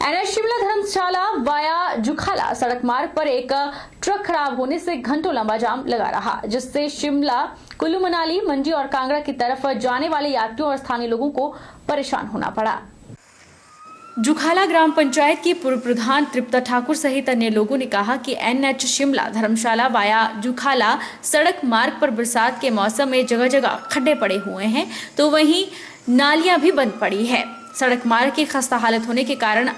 NH Shimla Dharamshala via Jukhala सड़क मार्ग पर एक ट्रक खराब होने से घंटों लंबा जाम लगा रहा, जिससे शिमला, कुल्लू मनाली, मंडी और कांगड़ा की तरफ जाने वाले यात्रियों और स्थानीय लोगों को परेशान होना पड़ा। जुखाला ग्राम पंचायत की पूर्व प्रधान तृप्ता ठाकुर सहित अन्य लोगों ने कहा कि एनएच शिमला धर्मशाला वाया जुखाला सड़क मार्ग पर बरसात के मौसम में जगह जगह खड्डे पड़े हुए हैं, तो वहीं नालियां भी बंद पड़ी है। सड़क मार्ग की खस्ता हालत होने के कारण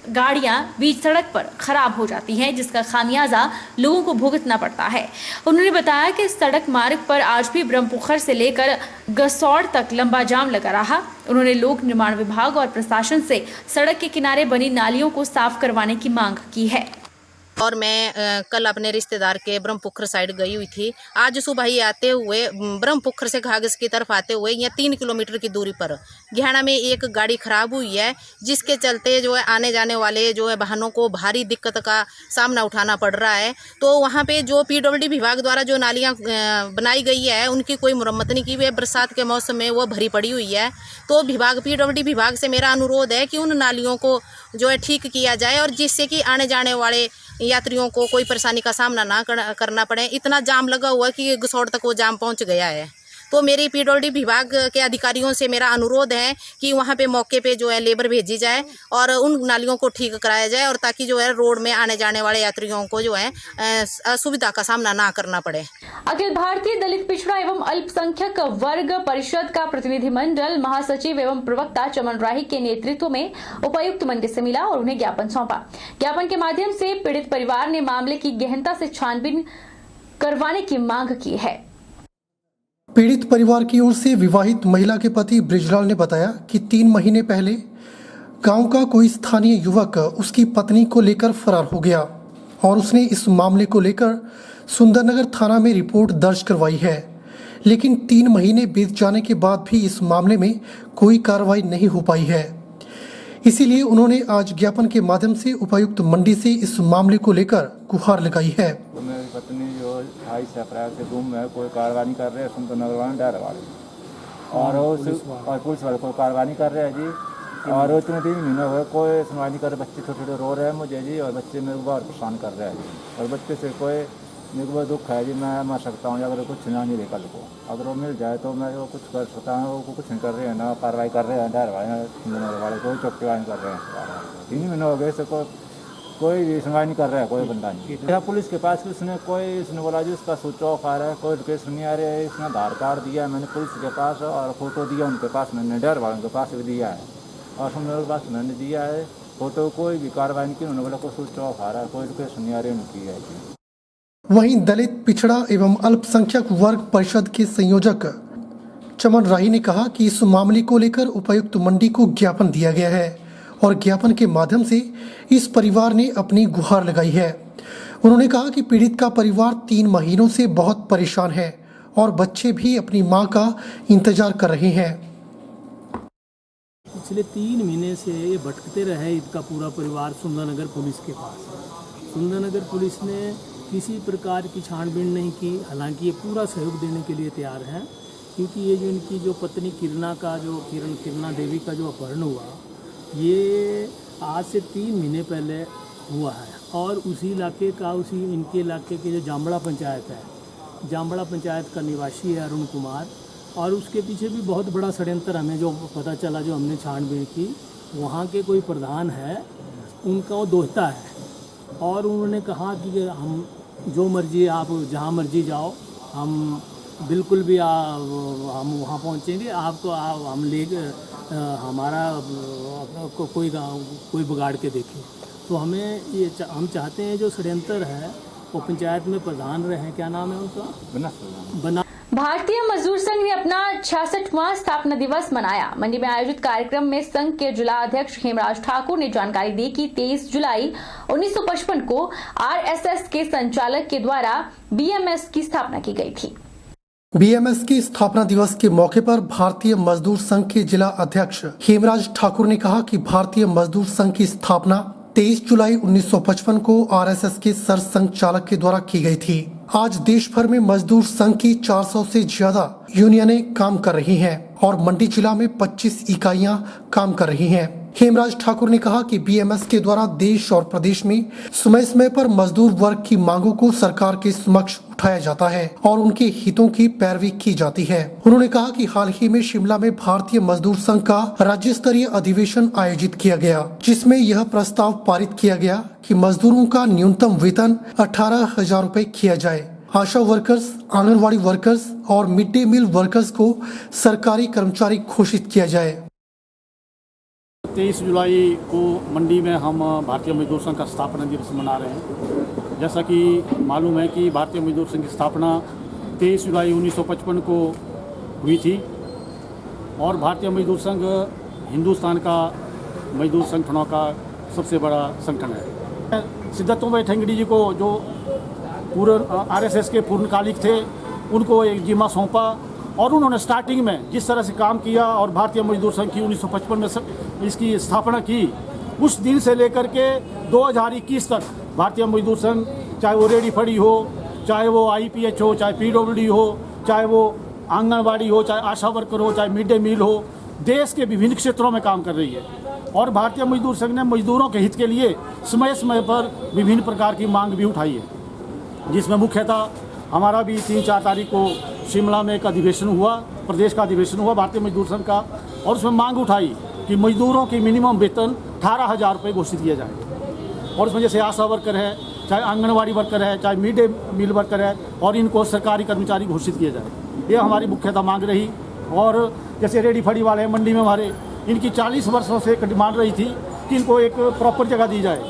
गाड़ियां बीच सड़क पर खराब हो जाती हैं, जिसका खामियाजा लोगों को भुगतना पड़ता है। उन्होंने बताया कि सड़क मार्ग पर आज भी ब्रह्मपुखर से लेकर गसौड़ तक लंबा जाम लगा रहा। उन्होंने लोक निर्माण विभाग और प्रशासन से सड़क के किनारे बनी नालियों को साफ करवाने की मांग की है। और मैं कल अपने रिश्तेदार के ब्रह्मपुखर साइड गई हुई थी। आज सुबह ही आते हुए ब्रह्मपुखर से घाघस की तरफ आते हुए यहाँ 3 किलोमीटर की दूरी पर घेड़ा में एक गाड़ी खराब हुई है, जिसके चलते जो है आने जाने वाले जो है वाहनों को भारी दिक्कत का सामना उठाना पड़ रहा है। तो वहाँ पे जो पीडब्ल्यूडी विभाग द्वारा जो नालियाँ बनाई गई है, उनकी कोई मुरम्मत नहीं की हुई है। बरसात के मौसम में वो भरी पड़ी हुई है। तो पीडब्ल्यूडी विभाग से मेरा अनुरोध है कि उन नालियों को जो है ठीक किया जाए, और जिससे कि आने जाने वाले यात्रियों को कोई परेशानी का सामना ना करना पड़े। इतना जाम लगा हुआ कि गसौड़ तक वो जाम पहुंच गया है। तो मेरी पीडब्ल्यूडी विभाग के अधिकारियों से मेरा अनुरोध है कि वहां पे मौके पे जो है लेबर भेजी जाए और उन नालियों को ठीक कराया जाए, और ताकि जो है रोड में आने जाने वाले यात्रियों को जो है असुविधा का सामना ना करना पड़े। अखिल भारतीय दलित पिछड़ा एवं अल्पसंख्यक वर्ग परिषद का प्रतिनिधिमंडल महासचिव एवं प्रवक्ता चमन राही के नेतृत्व में उपायुक्त मंडी से मिला और उन्हें ज्ञापन सौंपा। ज्ञापन के माध्यम से पीड़ित परिवार ने मामले की गहनता से छानबीन करवाने की मांग की है। पीड़ित परिवार की ओर से विवाहित महिला के पति ब्रिजलाल ने बताया कि 3 महीने पहले गांव का कोई स्थानीय युवक उसकी पत्नी को लेकर फरार हो गया और उसने इस मामले को लेकर सुंदरनगर थाना में रिपोर्ट दर्ज करवाई है, लेकिन 3 महीने बीत जाने के बाद भी इस मामले में कोई कार्रवाई नहीं हो पाई है। इसीलिए उन्होंने आज ज्ञापन के माध्यम से उपायुक्त मंडी से इस मामले को लेकर गुहार लगाई है। तो मेरी पत्नी जो 28 अप्रैल से गुम है, कोई कार्रवाई कर रहे हैं सुंदरनगर वाले डर वाले, और पुलिस वाले कोई कार्रवाई कर रहे हैं जी। और वो 3 महीने हुए कोई सुनवाई नहीं कर रहे। बच्चे छोटे छोटे रो रहे हैं मुझे जी, और बच्चे मेरे को बहुत परेशान कर रहे हैं जी। और बच्चे से कोई मेरे को बहुत दुख है जी, मैं मर सकता हूँ अगर कुछ ना मिले कल को। अगर वो मिल जाए तो मैं वो कुछ कर सकता हूँ। वो कुछ नहीं कर रहे हैं, ना कार्रवाई कर रहे हैं डर वाले कोई चौकीवार नहीं कर रहे हैं। 3 महीने हो गए से कोई सुनवाई नहीं कर रहा है, कोई बंदा नहीं। पुलिस के पास उसने बोला जी उसका स्विच ऑफ आ रहा है, कोई लोकेशन नहीं आ रही है। इसने आधार कार्ड दिया मैंने पुलिस के पास, और फोटो दिया उनके पास, मैंने डर वालों के पास भी दिया है, और सुनने के पास मैंने दिया है फोटो। कोई भी कार्रवाई नहीं की। उन्होंने बोला कोई स्विच ऑफ आ रहा है, कोई लोकेशन नहीं आ रही उनकी है। वहीं दलित पिछड़ा एवं अल्पसंख्यक वर्ग परिषद के संयोजक चमन राही ने कहा कि इस मामले को लेकर उपायुक्त मंडी को ज्ञापन दिया गया है और ज्ञापन के माध्यम से इस परिवार ने अपनी गुहार लगाई है। उन्होंने कहा कि पीड़ित का परिवार 3 महीनों से बहुत परेशान है और बच्चे भी अपनी मां का इंतजार कर रहे हैं। पिछले 3 महीने से ये भटकते रहे इनका पूरा परिवार सुंदरनगर पुलिस के पास। सुंदरनगर पुलिस ने किसी प्रकार की छानबीन नहीं की। हालांकि ये पूरा सहयोग देने के लिए तैयार हैं, क्योंकि ये जो इनकी जो पत्नी किरणा देवी का जो अपहरण हुआ, ये आज से 3 महीने पहले हुआ है। और उसी इलाके का इनके इलाके के जो जामबड़ा पंचायत है, जामबड़ा पंचायत का निवासी है अरुण कुमार, और उसके पीछे भी बहुत बड़ा षड्यंत्र हमें जो पता चला, जो हमने छानबीन की। वहाँ के कोई प्रधान है, उनका वो दोहता है, और उन्होंने कहा कि हम जो मर्जी आप जहाँ मर्जी जाओ, हम बिल्कुल भी हम वहाँ पहुँचेंगे, आपको हम ले हमारा कोई बिगाड़ के देखें। तो हमें हम चाहते हैं जो षड्यंत्र है वो पंचायत में प्रधान रहे, क्या नाम है उनका, बना। भारतीय मजदूर संघ ने अपना 66वां स्थापना दिवस मनाया। मंडी में आयोजित कार्यक्रम में संघ के जिला अध्यक्ष हेमराज ठाकुर ने जानकारी दी कि 23 जुलाई 1955 को आरएसएस के संचालक के द्वारा बीएमएस की स्थापना की गई थी। बीएमएस की स्थापना दिवस के मौके पर भारतीय मजदूर संघ के जिला अध्यक्ष हेमराज ठाकुर ने कहा कि भारतीय मजदूर संघ की स्थापना 23 जुलाई 1955 को आरएसएस के सर संघचालक के द्वारा की गई थी। आज देश भर में मजदूर संघ की 400 से ज्यादा यूनियनें काम कर रही हैं और मंडी जिला में 25 इकाइयां काम कर रही हैं। हेमराज ठाकुर ने कहा कि बीएमएस के द्वारा देश और प्रदेश में समय समय पर मजदूर वर्ग की मांगों को सरकार के समक्ष उठाया जाता है और उनके हितों की पैरवी की जाती है। उन्होंने कहा कि हाल ही में शिमला में भारतीय मजदूर संघ का राज्य स्तरीय अधिवेशन आयोजित किया गया, जिसमें यह प्रस्ताव पारित किया गया कि मजदूरों का न्यूनतम वेतन 18,000 रुपए किया जाए। आशा वर्कर्स, आंगनवाड़ी वर्कर्स और मिड डे मील वर्कर्स को सरकारी कर्मचारी घोषित किया जाए। 23 जुलाई को मंडी में हम भारतीय मजदूर संघ का स्थापना दिवस मना रहे हैं। जैसा कि मालूम है कि भारतीय मजदूर संघ की स्थापना 23 जुलाई 1955 को हुई थी और भारतीय मजदूर संघ हिंदुस्तान का मजदूर संगठनों का सबसे बड़ा संगठन है। सिद्धत्व भाई ठेंगड़ी जी को जो आरएसएस के पूर्णकालिक थे उनको एक जिम्मा सौंपा और उन्होंने स्टार्टिंग में जिस तरह से काम किया और भारतीय मजदूर संघ की 1955 में इसकी स्थापना की, उस दिन से लेकर के 2021 तक भारतीय मजदूर संघ, चाहे वो रेडी फड़ी हो, चाहे वो आईपीएच हो, चाहे पीडब्ल्यूडी हो, चाहे वो आंगनबाड़ी हो, चाहे आशा वर्कर हो, चाहे मिड डे मील हो, देश के विभिन्न क्षेत्रों में काम कर रही है। और भारतीय मजदूर संघ ने मजदूरों के हित के लिए समय समय पर विभिन्न प्रकार की मांग भी उठाई है, जिसमें मुख्यतः हमारा भी 3-4 तारीख को शिमला में एक अधिवेशन हुआ, प्रदेश का अधिवेशन हुआ भारतीय मजदूर संघ का, और उसमें मांग उठाई कि मजदूरों की मिनिमम वेतन 18,000 रुपये घोषित किया जाए। और उसमें जैसे आशा वर्कर है, चाहे आंगनवाड़ी वर्कर है, चाहे मिड डे मील वर्कर है, और इनको सरकारी कर्मचारी घोषित किया जाए। ये हमारी मुख्यतः मांग रही। और जैसे रेडी फड़ी वाले हैं मंडी में हमारे, इनकी 40 वर्षों से एक डिमांड रही थी कि इनको एक प्रॉपर जगह दी जाए।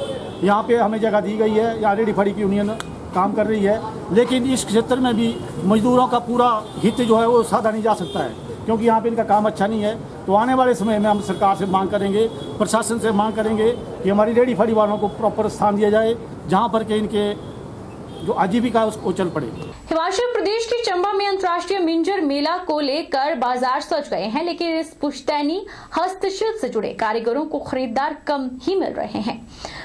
यहाँ पे हमें जगह दी गई है, यहाँ रेडी फड़ी की यूनियन काम कर रही है, लेकिन इस क्षेत्र में भी मजदूरों का पूरा हित जो है वो साधा नहीं जा सकता है, क्योंकि यहाँ पे इनका काम अच्छा नहीं है। तो आने वाले समय में हम सरकार से मांग करेंगे, प्रशासन से मांग करेंगे कि हमारी रेडी फड़ी वालों को प्रॉपर स्थान दिया जाए, जहाँ पर के इनके जो आजीविका है उसको चल पड़े। हिमाचल प्रदेश के चंबा में अंतर्राष्ट्रीय मिंजर मेला को लेकर बाजार सज गए हैं, लेकिन इस पुश्तैनी हस्तशिल्प से जुड़े कारीगरों को खरीदार कम ही मिल रहे हैं।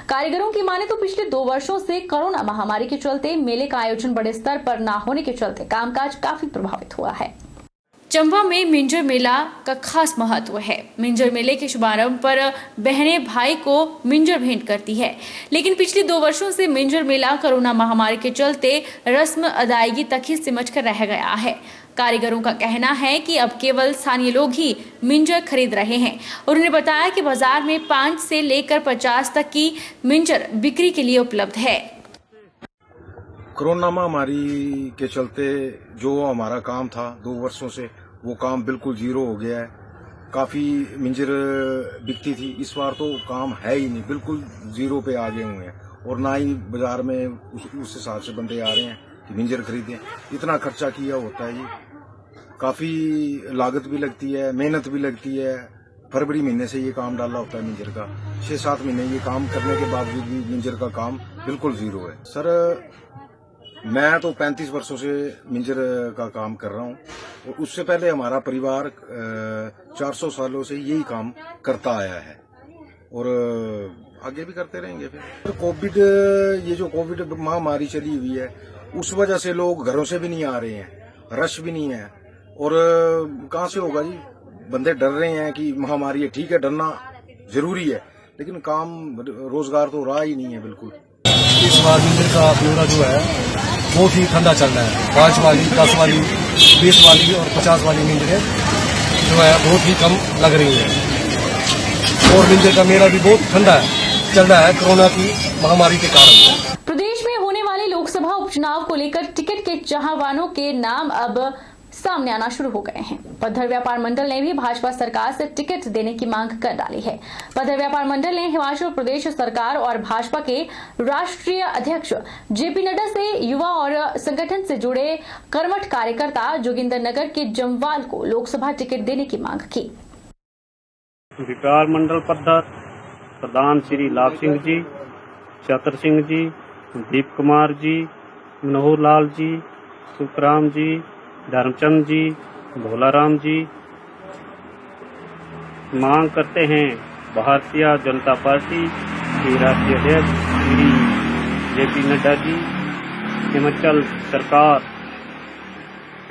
कारीगरों की माने तो पिछले 2 वर्षों से कोरोना महामारी के चलते मेले का आयोजन बड़े स्तर पर न होने के चलते कामकाज काफी प्रभावित हुआ है। चंबा में मिंजर मेला का खास महत्व है। मिंजर मेले के शुभारंभ पर बहनें भाई को मिंजर भेंट करती है, लेकिन पिछले 2 वर्षों से मिंजर मेला कोरोना महामारी के चलते रस्म अदायगी तक ही सिमट कर रह गया है। कारीगरों का कहना है कि अब केवल स्थानीय लोग ही मिंजर खरीद रहे हैं। उन्होंने बताया कि बाजार में 5 से लेकर 50 तक की मिंजर बिक्री के लिए उपलब्ध है। कोरोना महामारी के चलते जो हमारा काम था 2 वर्षों से, वो काम बिल्कुल जीरो हो गया है। काफ़ी मिंजर बिकती थी, इस बार तो काम है ही नहीं, बिल्कुल जीरो पे आ गए हुए हैं। और ना ही बाजार में उस हिसाब से बंदे आ रहे हैं कि मिंजर खरीदें। इतना खर्चा किया होता है, ये काफ़ी लागत भी लगती है, मेहनत भी लगती है। फरवरी महीने से ये काम डाला होता है मिंजर का, 6-7 महीने ये काम करने के बावजूद भी मिंजर का काम बिल्कुल जीरो है। सर मैं तो 35 वर्षों से मिंजर का काम कर रहा हूँ, और उससे पहले हमारा परिवार 400 सालों से यही काम करता आया है, और आगे भी करते रहेंगे। फिर कोविड, ये जो कोविड महामारी चली हुई है, उस वजह से लोग घरों से भी नहीं आ रहे हैं, रश भी नहीं है। और कहाँ से होगा जी, बंदे डर रहे हैं कि महामारी है। ठीक है, डरना जरूरी है, लेकिन काम रोजगार तो रहा ही नहीं है बिल्कुल। इस बार मिंजर का ब्यौरा जो है बहुत ही ठंडा चल रहा है। 5 वाली, 10 वाली, 20 वाली और 50 वाली मिंजरें जो है बहुत ही कम लग रही है। और मिंजर का मेला भी बहुत ठंडा चल रहा है कोरोना की महामारी के कारण। प्रदेश में होने वाले लोकसभा उपचुनाव को लेकर टिकट के चाहवानों के नाम अब सामने आना शुरू हो गए हैं। पद्धर व्यापार मंडल ने भी भाजपा सरकार से टिकट देने की मांग कर डाली है। पद्धर व्यापार मंडल ने हिमाचल प्रदेश सरकार और भाजपा के राष्ट्रीय अध्यक्ष जेपी नड्डा से युवा और संगठन से जुड़े कर्मठ कार्यकर्ता जोगिंदर नगर के जमवाल को लोकसभा टिकट देने की मांग की। व्यापार मंडल पद्धर प्रधान श्री लाभ सिंह जी, चतर सिंह जी, दीप कुमार जी, मनोहर लाल जी, सुखराम जी, धर्मचंद जी, भोलाराम जी मांग करते हैं भारतीय जनता पार्टी के राष्ट्रीय अध्यक्ष श्री जेपी नड्डा जी, हिमाचल सरकार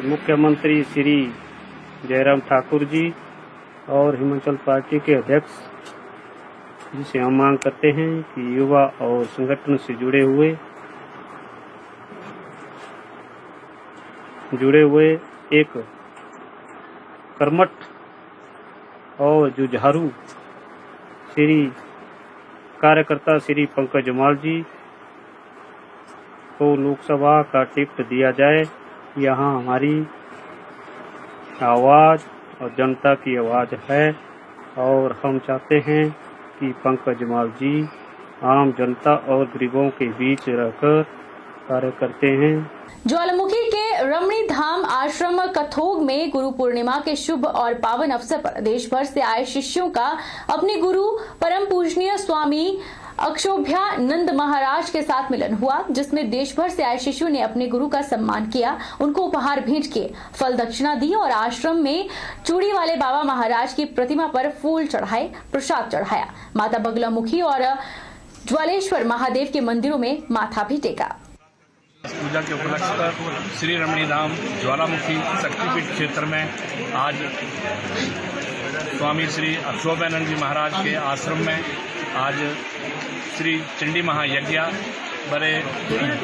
मुख्यमंत्री श्री जयराम ठाकुर जी और हिमाचल पार्टी के अध्यक्ष जिसे हम मांग करते हैं कि युवा और संगठन से जुड़े हुए एक कर्मठ और जुझारू श्री कार्यकर्ता श्री पंकज जमाल जी को लोकसभा का टिकट दिया जाए। यहाँ हमारी आवाज़ और जनता की आवाज़ है और हम चाहते हैं कि पंकज जमाल जी आम जनता और गरीबों के बीच रहकर कार्य करते हैं। ज्वालामुखी के रमणी धाम आश्रम कथोग में गुरु पूर्णिमा के शुभ और पावन अवसर पर देश भर से आए शिष्यों का अपने गुरु परम पूजनीय स्वामी अक्षोभ्यानंद महाराज के साथ मिलन हुआ, जिसमें देश भर से आए शिष्यों ने अपने गुरु का सम्मान किया, उनको उपहार भेंट किए, फल दक्षिणा दी और आश्रम में चूड़ी वाले बाबा महाराज की प्रतिमा पर फूल चढ़ाए, प्रसाद चढ़ाया। माता बगलामुखी और ज्वालेश्वर महादेव के मंदिरों में माथा भी टेका। पूजा के उपलक्ष्य पर श्री रमणी धाम ज्वालामुखी शक्तिपीठ क्षेत्र में आज स्वामी श्री अक्षोभ्यानंद जी महाराज के आश्रम में आज श्री चंडी महायज्ञ बड़े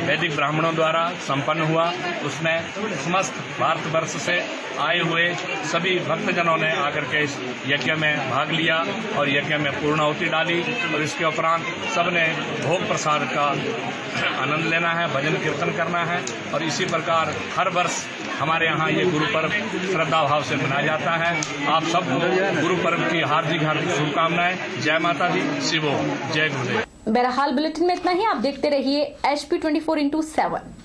वैदिक ब्राह्मणों द्वारा संपन्न हुआ। उसमें समस्त भारतवर्ष से आए हुए सभी भक्तजनों ने आकर के इस यज्ञ में भाग लिया और यज्ञ में पूर्णाहुति डाली और इसके उपरांत सबने भोग प्रसाद का आनंद लेना है, भजन कीर्तन करना है और इसी प्रकार हर वर्ष हमारे यहाँ ये गुरु पर्व श्रद्धा भाव से मनाया जाता है। आप सबको गुरु पर्व की हार्दिक शुभकामनाएं। जय माता दी, शिवो, जय गुरुदेव। बहरहाल बुलेटिन में इतना ही। आप देखते रहिए HP 24/7।